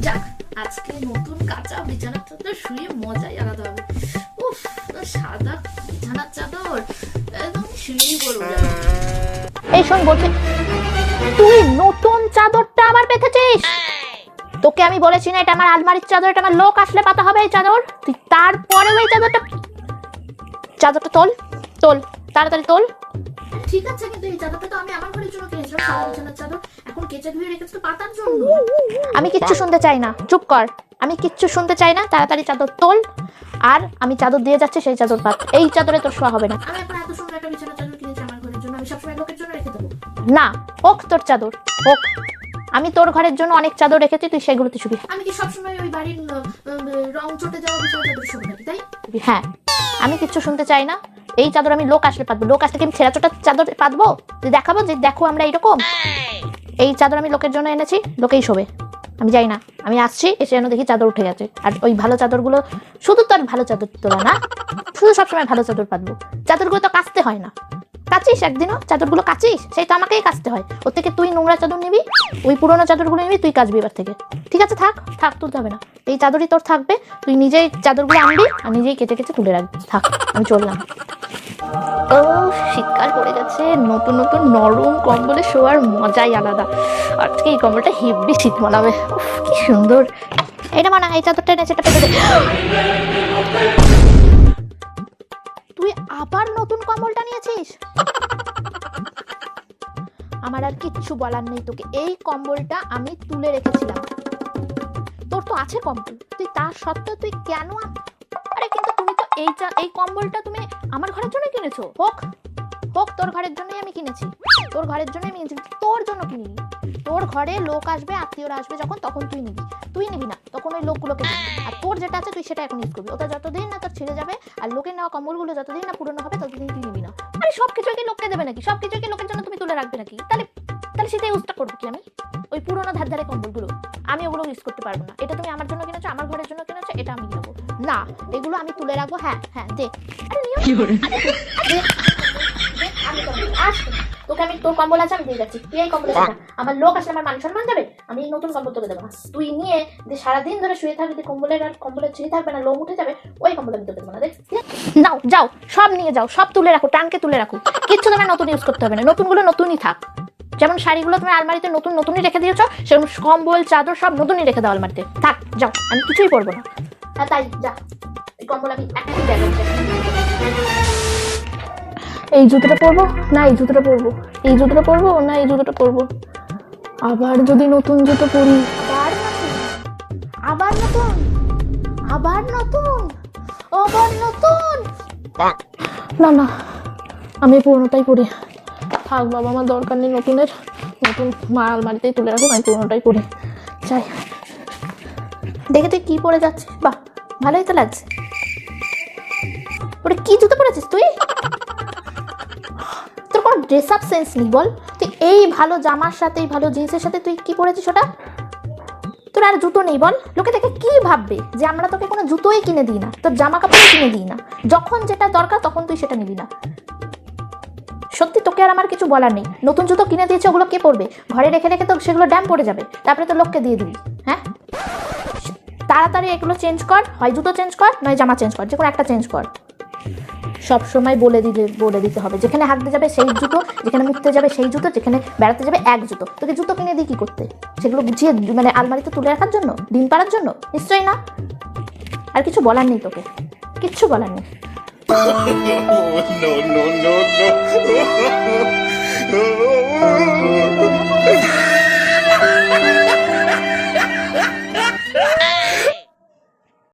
যাক, আজকে নতুন কাঁচা বিছানার চাদর শুয়ে মজাই আলাদা হবে। উফ, সাদা বিছানার চাদর একদম শুয়েই পড়বো। এই শোন বলছি, তুই নতুন চাদরটা আমার পেতেছিস? তোকে আমি বলেছি না এটা আমার আলমারির চাদর, এটা আমার লোক আসলে পাতা হবে এই চাদর? তুই তারপরেও এই চাদরটা তোল তোল, তাড়াতাড়ি তোল। ঠিক আছে, কিন্তু এই চাদরটা তো আমি আমার ঘরের জন্য কিনেছিলাম, সাদা বিছানার চাদর। এখন কেচে ধুয়ে রেখেছি তো পাতার জন্য। আমি কিচ্ছু শুনতে চাই না, চুপ কর। আমি কিচ্ছু শুনতে চাই না, তাড়াতাড়ি চাদর তোল। আর আমি চাদর দিয়ে যাচ্ছি, সেই চাদর পাত। এই চাদরে তোর শোয়া হবে না। আমি এখন এত সুন্দর একটা বিছানার চাদর কিনেছি আমার ঘরের জন্য, আমি সবসময় লোকের জন্য রেখে দেবো। না, হোক তোর চাদর হোক। আমি তোর ঘরের জন্য অনেক চাদর রেখেছি, তুই সেগুলোতে শুবি। আমি কি সবসময় ওই বাড়ির রং চটে যাওয়া বিছানার চাদর শোবো নাকি, তাই? হ্যাঁ, আমি কিচ্ছু শুনতে চাই না। এই চাদর আমি লোক আসলে পাতবো। লোক আসলে কি আমি ছেঁড়া চোটা চাদর পাতবো যে দেখাবো যে দেখো আমরা এইরকম? এই চাদর আমি লোকের জন্য এনেছি, লোকেই শোবে। আমি যাই না, আমি আসছি, এসে যেন দেখি চাদর উঠে গেছে। আর ওই ভালো চাদরগুলো শুধু তো আর ভালো চাদর তোলা না, শুধু সবসময় ভালো চাদর পাতবো। চাদরগুলো তো কাচতে হয় না। কাচিস একদিনও? চাদরগুলো কাচিস? সেই তো আমাকেই কাচতে হয়। ওর থেকে তুই নোংরা চাদর নিবি, ওই পুরোনো চাদরগুলো নিবি, তুই কাচবি এবার থেকে। ঠিক আছে, থাক থাক, তুলতে হবে না। এই চাদরই তোর থাকবে, তুই নিজেই চাদরগুলো আনবি আর নিজেই কেচে কেচে তুলে রাখবি। থাক, আমি চললাম। ও, শীতকাল পড়ে গেছে, নতুন নতুন নরম কম্বলে শোয়ার মজাই আলাদা। আজকে এই কম্বলটা হেব্বি শীত মানাবে। উফ, কি সুন্দর। এটা মানা, এই চাদরটা এনেছে, এটা পেতে দে। তুই আবার নতুন কম্বলটা নিয়েছিস? আমার আর কিচ্ছু বলার নেই তোকে। এই কম্বলটা আমি তুলে রেখেছিলাম। তোর তো আছে কম্বল, তুই তার সত্ত্বেও তুই কেন? আরে কিন্তু তুমি তো এই কম্বলটা তুমি আমার ঘরের জন্য কিনেছো। হোক হোক, তোর ঘরের জন্যই আমি কিনেছি, তোর ঘরের জন্যই আমি কিনেছি। তোর জন্য কিনিনি। তোর ঘরে লোক আসবে, আত্মীয়রা আসবে যখন, তখন তুই নিবি। তুই নিবি না, তখন ওই লোকগুলোকে দিবি। আর তোর যেটা আছে তুই সেটা এখন ইউজ করবি। ওটা যতদিন না তোর ছিঁড়ে যাবে আর লোকের নেওয়া কম্বলগুলো যতদিন না পুরনো হবে ততদিন তুই নিবি না। আরে সব কিছু কি লোককে দেবে নাকি? সব কিছু কি লোকের জন্য তুমি তুলে রাখবে নাকি? তাহলে সেটা ইউজটা করবো কি আমি? ওই পুরোনো ধারে কম্বলগুলো আমি ওগুলো ইউজ করতে পারবো না। এটা তুমি আমার জন্য কিনেছো, আমার ঘরের জন্য কিনেছো, এটা আমি নেবো না। এগুলো আমি তুলে রাখবো। হ্যাঁ হ্যাঁ, দে। আরে তোকে আমি তোর কম্বল আছে, আমি দিয়ে যাচ্ছি। তুই এই কম্বল আছে, আমার লোক আসলে আমার মান সম্মান যাবে। আমি এই নতুন কম্বল তোকে দেবো না। তুই নিয়ে যে সারাদিন ধরে শুয়ে থাকবি, কম্বলের আর কম্বলের ছিঁড়ে থাকবে না, লোম উঠে যাবে, ওই কম্বল আমি তোকে দেবো না। দেখ, নাও, যাও, সব নিয়ে যাও, সব তুলে রাখো, টানকে তুলে রাখো। কিচ্ছু তোমার নতুন ইউজ করতে হবে না। নতুনগুলো নতুনই থাক। যেমন শাড়িগুলো তুমি আলমারিতে নতুনই রেখে দিয়েছো, সেরকম কম্বল চাদর সব নতুনই রেখে দাও আলমারিতে। থাক, যাও, আমি কিছুই পরবো না। হ্যাঁ তাই যা, এই কম্বল আমি একই জায়গায়। এই জুতোটা পরবো না এই জুতোটা পরবো, এই জুতোটা পরবো না এই জুতোটা পরবো। আবার যদি নতুন জুতো পরি, আবার নতুন, আবার নতুন, আবার নতুন। না না, আমি পুরোনোটাই পরি। থাক বাবা, আমার দরকার নেই নতুনের। নতুন মা আলমারিতেই তুলে রাখুন, আমি পুরোনোটাই পরি। চাই। দেখে তুই কি পরে যাচ্ছিস? বাহ, ভালোই তো লাগছে। ওটা কি জুতো পরেছিস তুই? তোর কোনো ড্রেস আপ সেন্স নেই বল? তুই এই ভালো জামার সাথে, এই ভালো জিন্সের সাথে তুই কি পরেছিস ওটা? তোর আর জুতো নেই বল? লোকে দেখে কি ভাববে যে আমরা তোকে কোনো জুতোই কিনে দিই না, তোর জামা কাপড়ই কিনে দিই না। যখন যেটা দরকার তখন তুই সেটা নিবি না। সত্যি তোকে আর আমার কিছু বলার নেই। নতুন জুতো কিনে দিয়েছে, ওগুলো কে পরবে? ঘরে রেখে রেখে তো সেগুলো ড্যাম পড়ে যাবে, তারপরে তো লোককে দিয়ে দিবি। হ্যাঁ, তাড়াতাড়ি এগুলো চেঞ্জ কর। হয় জুতো চেঞ্জ কর, নয় জামা চেঞ্জ কর, যে কোনো একটা চেঞ্জ কর। সব সময় বলে দিতে হবে, যেখানে হাঁটতে যাবে সেই জুতো, যেখানে মুততে যাবে সেই জুতো, যেখানে বেড়াতে যাবে এক জুতো। তোকে জুতো কিনে দিই কি করতে? সেগুলো গুছিয়ে মানে আলমারিতে তুলে রাখার জন্য, ডিম পাড়ার জন্য? নিশ্চয়ই না। আর কিছু বলার নেই তোকে, কিচ্ছু বলার নেই। No, no, no, no.